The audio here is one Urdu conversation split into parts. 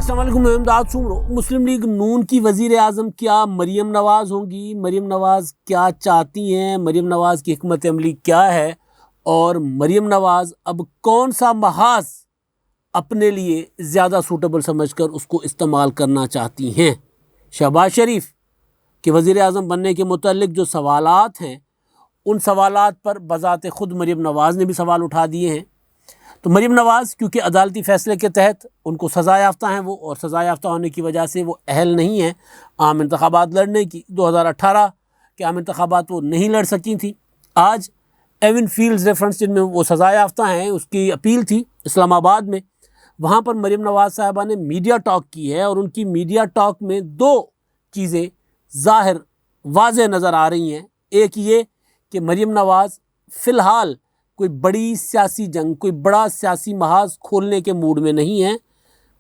السلام علیکم، میں امداد سومرو۔ مسلم لیگ نون کی وزیر اعظم کیا مریم نواز ہوں گی؟ مریم نواز کیا چاہتی ہیں؟ مریم نواز کی حکمت عملی کیا ہے؟ اور مریم نواز اب کون سا محاذ اپنے لیے زیادہ سوٹیبل سمجھ کر اس کو استعمال کرنا چاہتی ہیں؟ شہباز شریف کے وزیر اعظم بننے کے متعلق جو سوالات ہیں، ان سوالات پر بذات خود مریم نواز نے بھی سوال اٹھا دیے ہیں۔ تو مریم نواز کیونکہ عدالتی فیصلے کے تحت ان کو سزا یافتہ ہیں وہ، اور سزا یافتہ ہونے کی وجہ سے وہ اہل نہیں ہیں عام انتخابات لڑنے کی۔ 2018 کے عام انتخابات وہ نہیں لڑ سکی تھیں۔ آج ایون فیلڈز ریفرنس جن میں وہ سزا یافتہ ہیں، اس کی اپیل تھی اسلام آباد میں، وہاں پر مریم نواز صاحبہ نے میڈیا ٹاک کی ہے، اور ان کی میڈیا ٹاک میں دو چیزیں ظاہر واضح نظر آ رہی ہیں۔ ایک یہ کہ مریم نواز فی الحال کوئی بڑی سیاسی جنگ، کوئی بڑا سیاسی محاذ کھولنے کے موڈ میں نہیں ہیں،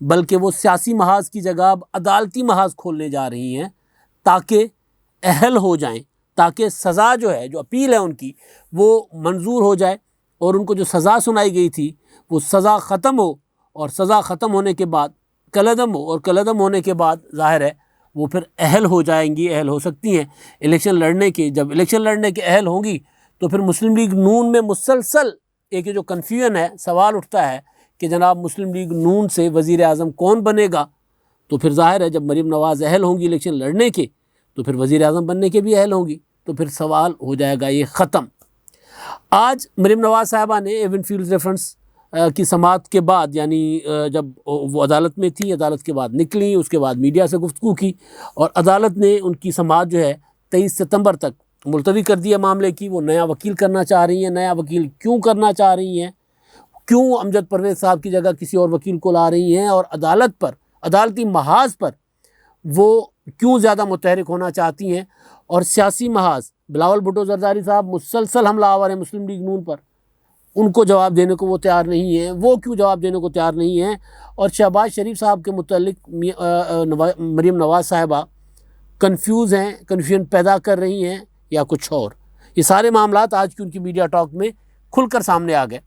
بلکہ وہ سیاسی محاذ کی جگہ اب عدالتی محاذ کھولنے جا رہی ہیں تاکہ اہل ہو جائیں، تاکہ سزا جو ہے، جو اپیل ہے ان کی، وہ منظور ہو جائے، اور ان کو جو سزا سنائی گئی تھی وہ سزا ختم ہو، اور سزا ختم ہونے کے بعد کالعدم ہو، اور کالعدم ہونے کے بعد ظاہر ہے وہ پھر اہل ہو جائیں گی، اہل ہو سکتی ہیں الیکشن لڑنے کے۔ جب الیکشن لڑنے کے اہل ہوں گی تو پھر مسلم لیگ نون میں مسلسل ایک جو کنفیوژن ہے، سوال اٹھتا ہے کہ جناب مسلم لیگ نون سے وزیر اعظم کون بنے گا؟ تو پھر ظاہر ہے جب مریم نواز اہل ہوں گی الیکشن لڑنے کے تو پھر وزیر اعظم بننے کے بھی اہل ہوں گی، تو پھر سوال ہو جائے گا یہ ختم۔ آج مریم نواز صاحبہ نے ایون فیلڈ ریفرنس کی سماعت کے بعد، یعنی جب وہ عدالت میں تھی، عدالت کے بعد نکلیں، اس کے بعد میڈیا سے گفتگو کی، اور عدالت نے ان کی سماعت جو ہے 23 ستمبر تک ملتوی کر دیا معاملے کی۔ وہ نیا وکیل کرنا چاہ رہی ہیں۔ نیا وکیل کیوں کرنا چاہ رہی ہیں؟ کیوں امجد پرویز صاحب کی جگہ کسی اور وکیل کو لا رہی ہیں؟ اور عدالت پر، عدالتی محاذ پر وہ کیوں زیادہ متحرک ہونا چاہتی ہیں؟ اور سیاسی محاذ، بلاول بھٹو زرداری صاحب مسلسل حملہ آور ہیں مسلم لیگ نون پر، ان کو جواب دینے کو وہ تیار نہیں ہیں۔ وہ کیوں جواب دینے کو تیار نہیں ہیں؟ اور شہباز شریف صاحب کے متعلق مریم نواز صاحبہ کنفیوز ہیں، کنفیوژن پیدا کر رہی ہیں یا کچھ اور؟ یہ سارے معاملات آج کی ان کی میڈیا ٹاک میں کھل کر سامنے آ گئے۔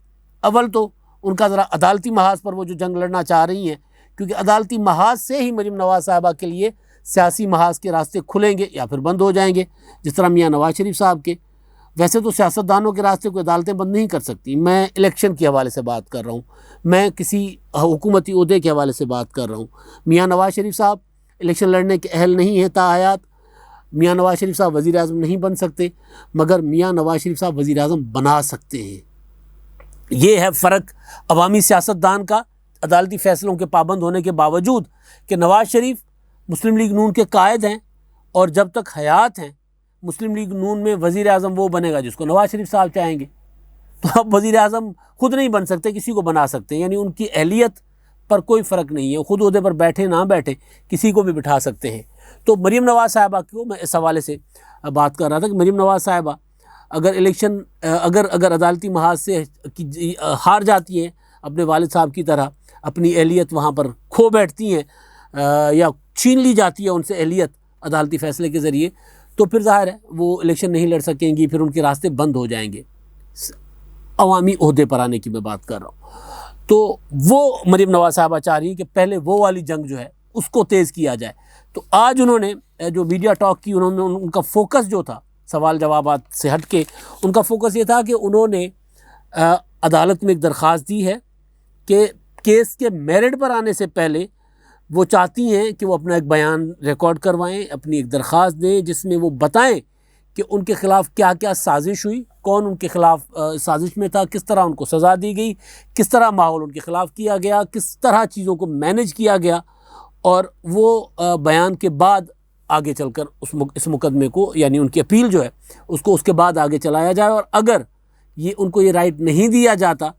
اول تو ان کا ذرا عدالتی محاذ پر وہ جو جنگ لڑنا چاہ رہی ہیں، کیونکہ عدالتی محاذ سے ہی مریم نواز صاحبہ کے لیے سیاسی محاذ کے راستے کھلیں گے یا پھر بند ہو جائیں گے، جس طرح میاں نواز شریف صاحب کے۔ ویسے تو سیاستدانوں کے راستے کو عدالتیں بند نہیں کر سکتی۔ میں الیکشن کے حوالے سے بات کر رہا ہوں، میں کسی حکومتی عہدے کے حوالے سے بات کر رہا ہوں۔ میاں نواز شریف صاحب الیکشن لڑنے کے اہل نہیں ہیں تاحیات، میاں نواز شریف صاحب وزیر اعظم نہیں بن سکتے، مگر میاں نواز شریف صاحب وزیر اعظم بنا سکتے ہیں۔ یہ ہے فرق عوامی سیاستدان کا، عدالتی فیصلوں کے پابند ہونے کے باوجود، کہ نواز شریف مسلم لیگ نون کے قائد ہیں، اور جب تک حیات ہیں مسلم لیگ نون میں وزیر اعظم وہ بنے گا جس کو نواز شریف صاحب چاہیں گے۔ تو اب وزیر اعظم خود نہیں بن سکتے، کسی کو بنا سکتے ہیں، یعنی ان کی اہلیت پر کوئی فرق نہیں ہے، خود عہدے پر بیٹھے نہ بیٹھے کسی کو بھی بٹھا سکتے ہیں۔ تو مریم نواز صاحبہ کو میں اس حوالے سے بات کر رہا تھا کہ مریم نواز صاحبہ اگر الیکشن اگر عدالتی محاذ سے ہار جاتی ہیں، اپنے والد صاحب کی طرح اپنی اہلیت وہاں پر کھو بیٹھتی ہیں، یا چھین لی جاتی ہے ان سے اہلیت عدالتی فیصلے کے ذریعے، تو پھر ظاہر ہے وہ الیکشن نہیں لڑ سکیں گی، پھر ان کے راستے بند ہو جائیں گے۔ عوامی عہدے پر آنے کی میں بات کر رہا ہوں۔ تو وہ مریم نواز صاحبہ چاہ رہی ہیں کہ پہلے وہ والی جنگ جو ہے اس کو تیز کیا جائے۔ تو آج انہوں نے جو میڈیا ٹاک کی، انہوں نے ان کا فوکس جو تھا سوال جوابات سے ہٹ کے، ان کا فوکس یہ تھا کہ انہوں نے عدالت میں ایک درخواست دی ہے کہ کیس کے میرٹ پر آنے سے پہلے وہ چاہتی ہیں کہ وہ اپنا ایک بیان ریکارڈ کروائیں، اپنی ایک درخواست دیں جس میں وہ بتائیں کہ ان کے خلاف کیا کیا سازش ہوئی، کون ان کے خلاف سازش میں تھا، کس طرح ان کو سزا دی گئی، کس طرح ماحول ان کے خلاف کیا گیا، کس طرح چیزوں کو مینیج کیا گیا، اور وہ بیان کے بعد آگے چل کر اس مقدمے کو، یعنی ان کی اپیل جو ہے اس کو اس کے بعد آگے چلایا جائے۔ اور اگر ان کو یہ رائٹ نہیں دیا جاتا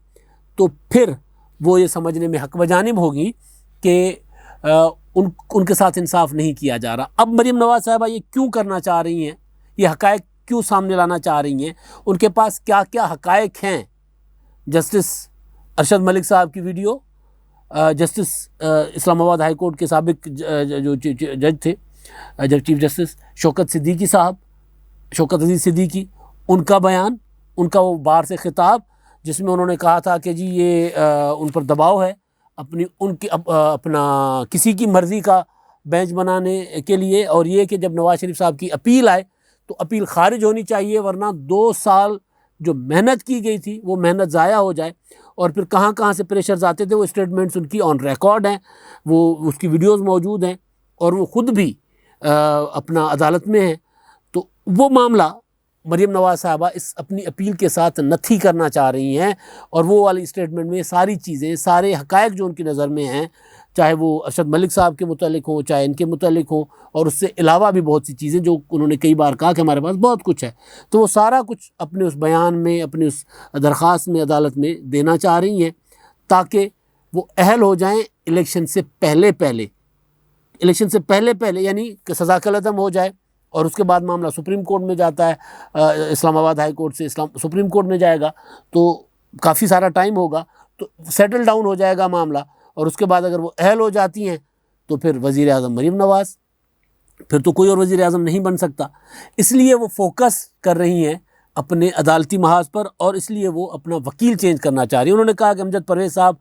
تو پھر وہ یہ سمجھنے میں حق بجانب ہوگی کہ ان کے ساتھ انصاف نہیں کیا جا رہا۔ اب مریم نواز صاحبہ یہ کیوں کرنا چاہ رہی ہیں، یہ حقائق کیوں سامنے لانا چاہ رہی ہیں، ان کے پاس کیا کیا حقائق ہیں؟ جسٹس ارشد ملک صاحب کی ویڈیو، جسٹس اسلام آباد ہائی کورٹ کے سابق جو جج تھے، چیف جسٹس شوکت عزیز صدیقی، ان کا بیان، ان کا وہ بار سے خطاب جس میں انہوں نے کہا تھا کہ جی یہ ان پر دباؤ ہے، اپنا کسی کی مرضی کا بینچ بنانے کے لیے، اور یہ کہ جب نواز شریف صاحب کی اپیل آئے تو اپیل خارج ہونی چاہیے، ورنہ 2 سال جو محنت کی گئی تھی وہ محنت ضائع ہو جائے۔ اور پھر کہاں کہاں سے پریشرز آتے تھے، وہ اسٹیٹمنٹس ان کی آن ریکارڈ ہیں، وہ اس کی ویڈیوز موجود ہیں، اور وہ خود بھی اپنا عدالت میں ہیں۔ تو وہ معاملہ مریم نواز صاحبہ اپنی اپیل کے ساتھ نتھی کرنا چاہ رہی ہیں، اور وہ والی اسٹیٹمنٹ میں ساری چیزیں، سارے حقائق جو ان کی نظر میں ہیں، چاہے وہ ارشد ملک صاحب کے متعلق ہوں، چاہے ان کے متعلق ہوں، اور اس سے علاوہ بھی بہت سی چیزیں جو انہوں نے کئی بار کہا کہ ہمارے پاس بہت کچھ ہے، تو وہ سارا کچھ اپنے اس بیان میں، اپنے اس درخواست میں عدالت میں دینا چاہ رہی ہیں، تاکہ وہ اہل ہو جائیں الیکشن سے پہلے یعنی کہ سزا کا عدم ہو جائے، اور اس کے بعد معاملہ سپریم کورٹ میں جاتا ہے، اسلام آباد ہائی کورٹ سے سپریم کورٹ میں جائے گا، تو کافی سارا ٹائم ہوگا، تو سیٹل ڈاؤن ہو جائے گا معاملہ، اور اس کے بعد اگر وہ اہل ہو جاتی ہیں تو پھر وزیر اعظم مریم نواز، پھر تو کوئی اور وزیر اعظم نہیں بن سکتا۔ اس لیے وہ فوکس کر رہی ہیں اپنے عدالتی محاذ پر، اور اس لیے وہ اپنا وکیل چینج کرنا چاہ رہی ہیں۔ انہوں نے کہا کہ امجد پرویز صاحب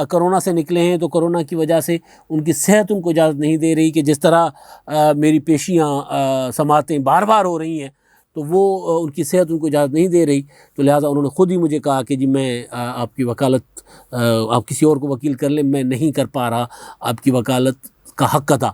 کرونا سے نکلے ہیں، تو کرونا کی وجہ سے ان کی صحت ان کو اجازت نہیں دے رہی کہ جس طرح میری پیشیاں سماعتیں بار بار ہو رہی ہیں، تو وہ ان کی صحت ان کو اجازت نہیں دے رہی، تو لہٰذا انہوں نے خود ہی مجھے کہا کہ جی میں آپ کی وکالت، آپ کسی اور کو وکیل کر لیں، میں نہیں کر پا رہا آپ کی وکالت کا حق ادا۔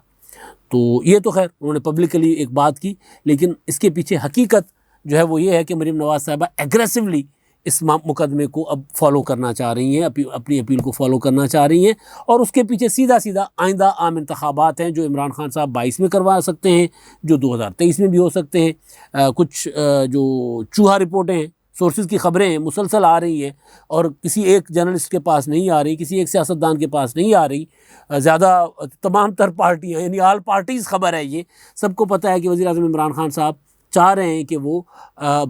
تو یہ تو خیر انہوں نے پبلکلی ایک بات کی، لیکن اس کے پیچھے حقیقت جو ہے وہ یہ ہے کہ مریم نواز صاحبہ ایگریسولی اس مقدمے کو اب فالو کرنا چاہ رہی ہیں، اپنی اپیل کو فالو کرنا چاہ رہی ہیں، اور اس کے پیچھے سیدھا آئندہ عام انتخابات ہیں جو عمران خان صاحب 22 میں کروا سکتے ہیں، جو 2023 میں بھی ہو سکتے ہیں۔ کچھ جو چوہا رپورٹیں ہیں، سورسز کی خبریں ہیں، مسلسل آ رہی ہیں، اور کسی ایک جرنلسٹ کے پاس نہیں آ رہی، کسی ایک سیاستدان کے پاس نہیں آ رہی، زیادہ تمام تر پارٹیاں، یعنی آل پارٹیز خبر ہے، یہ سب کو پتہ ہے کہ وزیر اعظم عمران خان صاحب چاہ رہے ہیں کہ وہ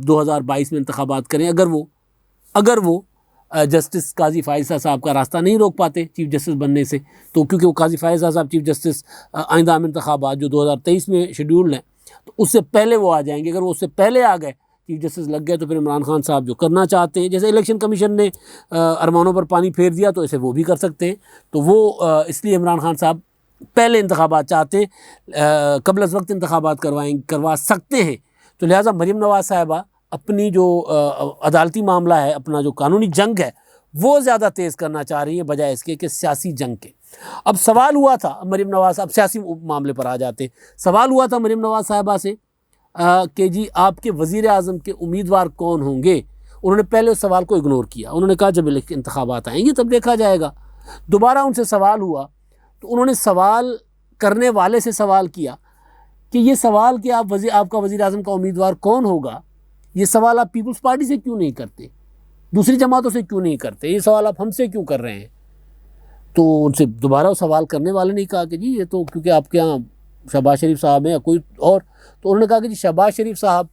2022 میں انتخابات کریں، اگر وہ جسٹس قاضی فائزہ صاحب کا راستہ نہیں روک پاتے چیف جسٹس بننے سے، تو کیونکہ وہ قاضی فائزہ صاحب چیف جسٹس آئندہ عام انتخابات جو 2023 میں شیڈیولڈ ہیں، تو اس سے پہلے وہ آ جائیں گے۔ اگر وہ اس سے پہلے آ گئے، چیف جسٹس لگ گئے، تو پھر عمران خان صاحب جو کرنا چاہتے ہیں، جیسے الیکشن کمیشن نے ارمانوں پر پانی پھیر دیا، تو اسے وہ بھی کر سکتے ہیں۔ تو وہ اس لیے عمران خان صاحب پہلے انتخابات چاہتے ہیں، قبل از وقت انتخابات کروا سکتے ہیں۔ تو لہٰذا مریم نواز صاحبہ اپنی جو عدالتی معاملہ ہے، اپنا جو قانونی جنگ ہے، وہ زیادہ تیز کرنا چاہ رہی ہیں بجائے اس کے کہ سیاسی جنگ کے۔ اب سوال ہوا تھا مریم نواز، اب سیاسی معاملے پر آ جاتے ہیں، سوال ہوا تھا مریم نواز صاحبہ سے کہ جی آپ کے وزیر اعظم کے امیدوار کون ہوں گے؟ انہوں نے پہلے اس سوال کو اگنور کیا، انہوں نے کہا جب انتخابات آئیں گے تب دیکھا جائے گا۔ دوبارہ ان سے سوال ہوا تو انہوں نے سوال کرنے والے سے سوال کیا کہ یہ سوال کہ آپ کا وزیر اعظم کا امیدوار کون ہوگا، یہ سوال آپ پیپلز پارٹی سے کیوں نہیں کرتے، دوسری جماعتوں سے کیوں نہیں کرتے، یہ سوال آپ ہم سے کیوں کر رہے ہیں؟ تو ان سے دوبارہ سوال کرنے والے نے کہا کہ جی یہ تو کیونکہ آپ کے ہاں شہباز شریف صاحب ہیں یا کوئی اور، تو انہوں نے کہا کہ جی شہباز شریف صاحب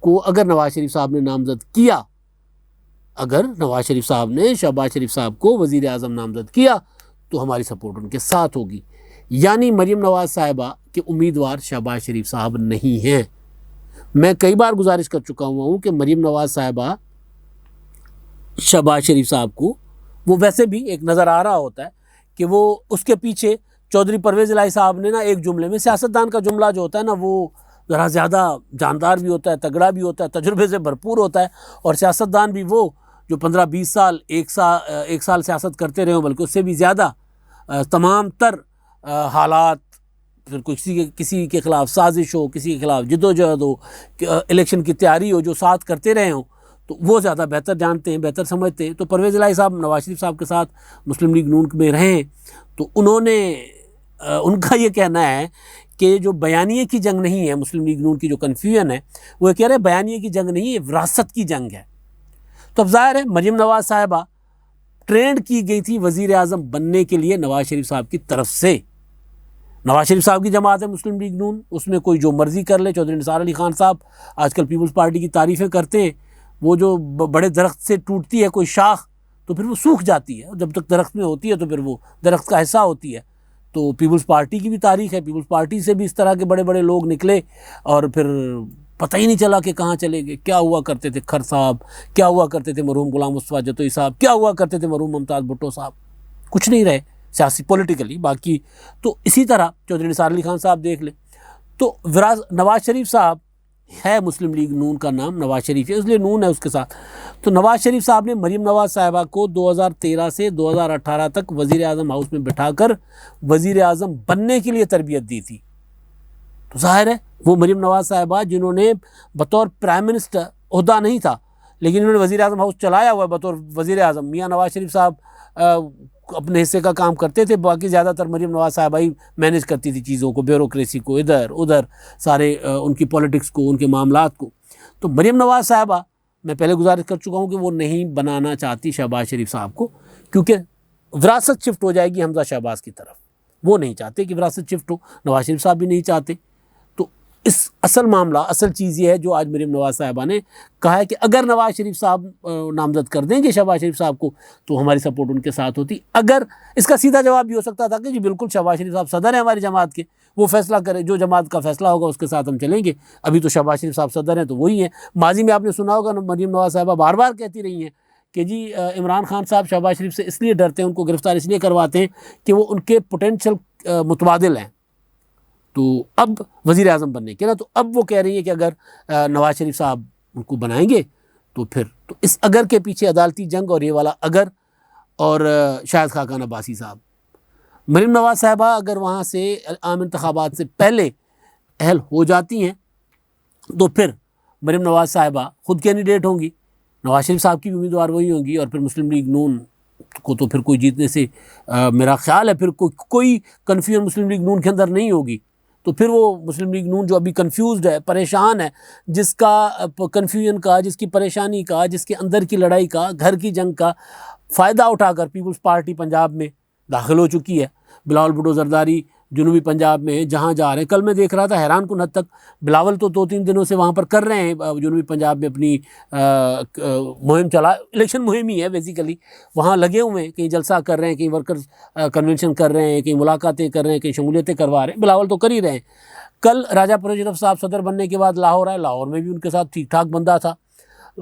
کو اگر نواز شریف صاحب نے نامزد کیا، اگر نواز شریف صاحب نے شہباز شریف صاحب کو وزیر اعظم نامزد کیا تو ہماری سپورٹ ان کے ساتھ ہوگی، یعنی مریم نواز صاحبہ کے امیدوار شہباز شریف صاحب نہیں ہیں۔ میں کئی بار گزارش کر چکا ہوں کہ مریم نواز صاحبہ شہباز شریف صاحب کو، وہ ویسے بھی ایک نظر آ رہا ہوتا ہے کہ وہ اس کے پیچھے چودھری پرویز الہی صاحب نے نا ایک جملے میں، سیاستدان کا جملہ جو ہوتا ہے نا وہ ذرا زیادہ جاندار بھی ہوتا ہے، تگڑا بھی ہوتا ہے، تجربے سے بھرپور ہوتا ہے، اور سیاستدان بھی وہ جو 15-20 سال ایک سال سیاست کرتے رہے ہوں، بلکہ اس سے بھی زیادہ، تمام تر حالات، پھر کسی کے خلاف سازش ہو، کسی کے خلاف جدوجہد ہو، الیکشن کی تیاری ہو، جو ساتھ کرتے رہے ہوں، تو وہ زیادہ بہتر جانتے ہیں، بہتر سمجھتے ہیں۔ تو پرویز الہی صاحب نواز شریف صاحب کے ساتھ مسلم لیگ نون میں رہے ہیں، تو ان کا یہ کہنا ہے کہ جو بیانیے کی جنگ نہیں ہے، مسلم لیگ نون کی جو کنفیوژن ہے، وہ کہہ رہے ہیں بیانیے کی جنگ نہیں ہے، وراثت کی جنگ ہے۔ تو اب ظاہر ہے مریم نواز صاحبہ ٹرینڈ کی گئی تھی وزیر اعظم بننے کے لیے نواز شریف صاحب کی طرف سے۔ نواز شریف صاحب کی جماعت ہے مسلم لیگ نون، اس میں کوئی جو مرضی کر لے۔ چودھری نثار علی خان صاحب آج کل پیپلز پارٹی کی تعریفیں کرتے ہیں، وہ جو بڑے درخت سے ٹوٹتی ہے کوئی شاخ تو پھر وہ سوکھ جاتی ہے، جب تک درخت میں ہوتی ہے تو پھر وہ درخت کا حصہ ہوتی ہے۔ تو پیپلز پارٹی کی بھی تاریخ ہے، پیپلز پارٹی سے بھی اس طرح کے بڑے بڑے لوگ نکلے اور پھر پتہ ہی نہیں چلا کہ کہاں چلے گئے۔ کیا ہوا کرتے تھے کھر صاحب، کیا ہوا کرتے تھے مرحوم غلام مصطفیٰ جتوئی صاحب، کیا ہوا کرتے تھے مرحوم ممتاز بھٹو صاحب۔ کچھ نہیں رہے سیاسی پولیٹیکلی. باقی تو اسی طرح چودھری نثار علی خان صاحب دیکھ لیں. تو نواز شریف صاحب ہے مسلم لیگ نون کا نام نواز شریف ہے، اس لیے نون ہے اس کے ساتھ. تو نواز شریف صاحب نے مریم نواز صاحبہ کو 2013 سے 2018 تک وزیر اعظم ہاؤس میں بٹھا کر وزیر اعظم بننے کے لیے تربیت دی تھی. تو ظاہر ہے وہ مریم نواز صاحبہ جنہوں نے بطور پرائم منسٹر عہدہ نہیں تھا لیکن انہوں نے وزیر اعظم ہاؤس چلایا ہوا ہے بطور وزیر اعظم. میاں نواز شریف صاحب اپنے حصے کا کام کرتے تھے، باقی زیادہ تر مریم نواز صاحبہ ہی مینیج کرتی تھی چیزوں کو، بیوروکریسی کو، ادھر ادھر سارے ان کی پولیٹکس کو، ان کے معاملات کو. تو مریم نواز صاحبہ میں پہلے گزارش کر چکا ہوں کہ وہ نہیں بنانا چاہتی شہباز شریف صاحب کو، کیونکہ وراثت شفٹ ہو جائے گی حمزہ شہباز کی طرف. وہ نہیں چاہتے کہ وراثت شفٹ ہو، نواز شریف صاحب بھی نہیں چاہتے. تو اس اصل معاملہ، اصل چیز یہ ہے جو آج مریم نواز صاحبہ نے کہا ہے کہ اگر نواز شریف صاحب نامزد کر دیں گے شہباز شریف صاحب کو تو ہماری سپورٹ ان کے ساتھ ہوتی. اگر اس کا سیدھا جواب بھی ہو سکتا تھا کہ جی بالکل شہباز شریف صاحب صدر ہیں ہماری جماعت کے، وہ فیصلہ کرے، جو جماعت کا فیصلہ ہوگا اس کے ساتھ ہم چلیں گے. ابھی تو شہباز شریف صاحب صدر ہیں تو وہی ہیں. ماضی میں آپ نے سنا ہوگا مریم نواز صاحبہ بار بار کہتی رہی ہیں کہ جی عمران خان صاحب شہباز شریف سے اس لیے ڈرتے ہیں، ان کو گرفتار اس لیے کرواتے ہیں کہ وہ ان کے پوٹینشیل متبادل ہیں. تو اب وزیر اعظم بننے کے نا، تو اب وہ کہہ رہی ہیں کہ اگر نواز شریف صاحب ان کو بنائیں گے تو پھر تو اس اگر کے پیچھے عدالتی جنگ اور یہ والا اگر اور شاہد خاقان عباسی صاحب. مریم نواز صاحبہ اگر وہاں سے عام انتخابات سے پہلے اہل ہو جاتی ہیں تو پھر مریم نواز صاحبہ خود کینڈیڈیٹ ہوں گی، نواز شریف صاحب کی بھی امیدوار وہی ہوں گی، اور پھر مسلم لیگ نون کو تو پھر کوئی جیتنے سے میرا خیال ہے پھر کوئی کنفیوژن مسلم لیگ نون کے اندر نہیں ہوگی. تو پھر وہ مسلم لیگ نون جو ابھی کنفیوزڈ ہے، پریشان ہے، جس کا کنفیوژن کا، جس کی پریشانی کا، جس کے اندر کی لڑائی کا، گھر کی جنگ کا فائدہ اٹھا کر پیپلز پارٹی پنجاب میں داخل ہو چکی ہے. بلاول بھٹو زرداری جنوبی پنجاب میں جہاں جا رہے ہیں، کل میں دیکھ رہا تھا حیران کن حد تک بلاول تو 2-3 دنوں سے وہاں پر کر رہے ہیں جنوبی پنجاب میں اپنی مہم چلا، الیکشن مہم ہی ہے بیسیکلی. وہاں لگے ہوئے ہیں، کہیں جلسہ کر رہے ہیں، کہیں ورکرز کنونشن کر رہے ہیں، کہیں ملاقاتیں کر رہے ہیں، کہیں شمولیتیں کروا رہے ہیں. بلاول تو کر ہی رہے ہیں. کل راجہ پروجرف صاحب صدر بننے کے بعد لاہور آئے، لاہور میں بھی ان کے ساتھ ٹھیک ٹھاک بندہ تھا.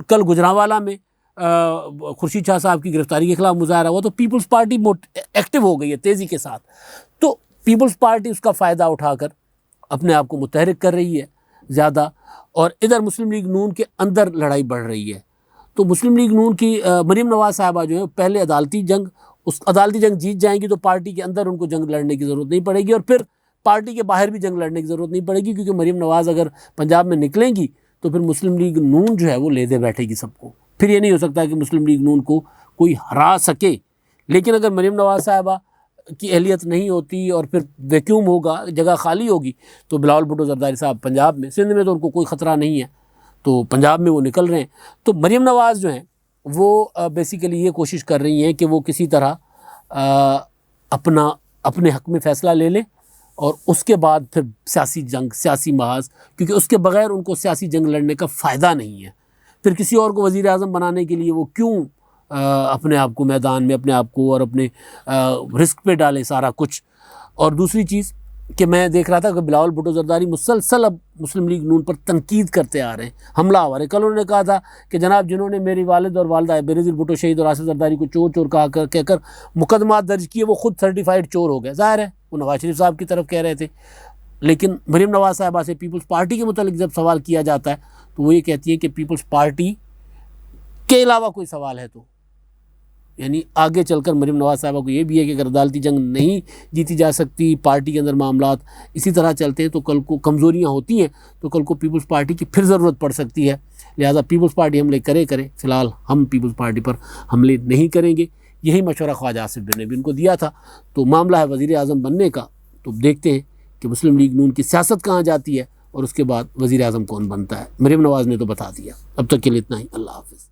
کل گجرانوالہ میں خورشید شاہ صاحب کی گرفتاری کے خلاف مظاہرہ ہوا. تو پیپلز پارٹی ایکٹیو ہو گئی ہے تیزی کے ساتھ. تو پیپلز پارٹی اس کا فائدہ اٹھا کر اپنے آپ کو متحرک کر رہی ہے زیادہ، اور ادھر مسلم لیگ نون کے اندر لڑائی بڑھ رہی ہے. تو مسلم لیگ نون کی مریم نواز صاحبہ جو ہے پہلے عدالتی جنگ، اس عدالتی جنگ جیت جائیں گی تو پارٹی کے اندر ان کو جنگ لڑنے کی ضرورت نہیں پڑے گی، اور پھر پارٹی کے باہر بھی جنگ لڑنے کی ضرورت نہیں پڑے گی، کیونکہ مریم نواز اگر پنجاب میں نکلیں گی تو پھر مسلم لیگ نون جو ہے وہ لے دے بیٹھے گی سب کو. پھر یہ نہیں ہو سکتا کہ مسلم لیگ نون کو کوئی ہرا سکے. لیکن اگر مریم نواز صاحبہ کی اہلیت نہیں ہوتی اور پھر ویکیوم ہوگا، جگہ خالی ہوگی، تو بلاول بھٹو زرداری صاحب پنجاب میں، سندھ میں تو ان کو کوئی خطرہ نہیں ہے، تو پنجاب میں وہ نکل رہے ہیں. تو مریم نواز جو ہیں وہ بیسیکلی یہ کوشش کر رہی ہیں کہ وہ کسی طرح اپنے حق میں فیصلہ لے لیں، اور اس کے بعد پھر سیاسی جنگ، سیاسی محاذ، کیونکہ اس کے بغیر ان کو سیاسی جنگ لڑنے کا فائدہ نہیں ہے. پھر کسی اور کو وزیر اعظم بنانے کے لیے وہ کیوں اپنے آپ کو میدان میں، اپنے آپ کو اور اپنے رسک پہ ڈالیں سارا کچھ. اور دوسری چیز کہ میں دیکھ رہا تھا کہ بلاول بھٹو زرداری مسلسل اب مسلم لیگ نون پر تنقید کرتے آ رہے ہیں، حملہ آ رہے ہیں. کل انہوں نے کہا تھا کہ جناب جنہوں نے میری والد اور والدہ بینظیر بھٹو شہید اور آصف زرداری کو چور چور کہہ کر مقدمات درج کیے، وہ خود سرٹیفائڈ چور ہو گئے. ظاہر ہے وہ نواز شریف صاحب کی طرف کہہ رہے تھے. لیکن مریم نواز صاحبہ سے پیپلز پارٹی کے متعلق جب سوال کیا جاتا ہے تو وہ یہ کہتی ہیں کہ پیپلز پارٹی کے علاوہ کوئی سوال ہے تو، یعنی آگے چل کر مریم نواز صاحبہ کو یہ بھی ہے کہ اگر عدالتی جنگ نہیں جیتی جا سکتی، پارٹی کے اندر معاملات اسی طرح چلتے ہیں تو کل کو کمزوریاں ہوتی ہیں، تو کل کو پیپلز پارٹی کی پھر ضرورت پڑ سکتی ہے. لہٰذا پیپلز پارٹی حملے کرے، فی الحال ہم پیپلز پارٹی پر حملے نہیں کریں گے. یہی مشورہ خواجہ آصف بن نے بھی ان کو دیا تھا. تو معاملہ ہے وزیر اعظم بننے کا، تو دیکھتے ہیں کہ مسلم لیگ نون کی سیاست کہاں جاتی ہے اور اس کے بعد وزیر اعظم کون بنتا ہے. مریم نواز نے تو بتا دیا. اب تک کے لیے اتنا ہی. اللہ حافظ.